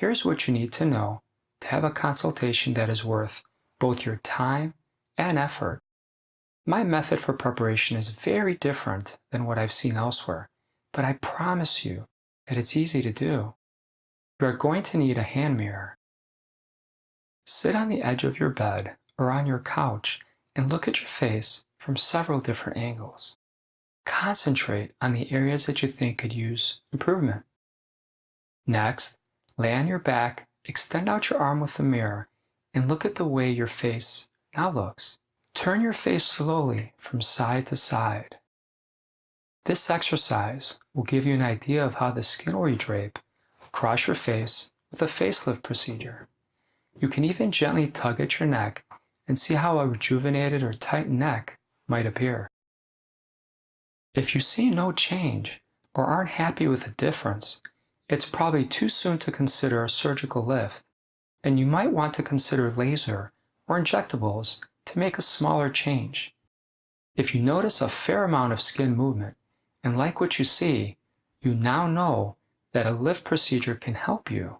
Here's what you need to know to have a consultation that is worth both your time and effort. My method for preparation is very different than what I've seen elsewhere, but I promise you that it's easy to do. You are going to need a hand mirror. Sit on the edge of your bed or on your couch and look at your face from several different angles. Concentrate on the areas that you think could use improvement. Next, lay on your back, extend out your arm with the mirror, and look at the way your face now looks. Turn your face slowly from side to side. This exercise will give you an idea of how the skin will redrape across your face with a facelift procedure. You can even gently tug at your neck and see how a rejuvenated or tightened neck might appear. If you see no change or aren't happy with the difference, it's probably too soon to consider a surgical lift, and you might want to consider laser or injectables to make a smaller change. If you notice a fair amount of skin movement and like what you see, you now know that a lift procedure can help you.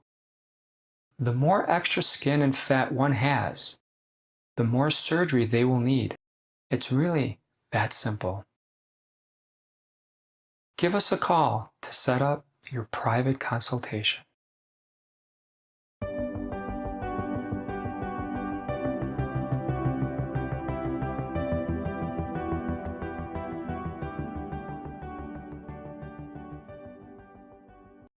The more extra skin and fat one has, the more surgery they will need. It's really that simple. Give us a call to set up your private consultation.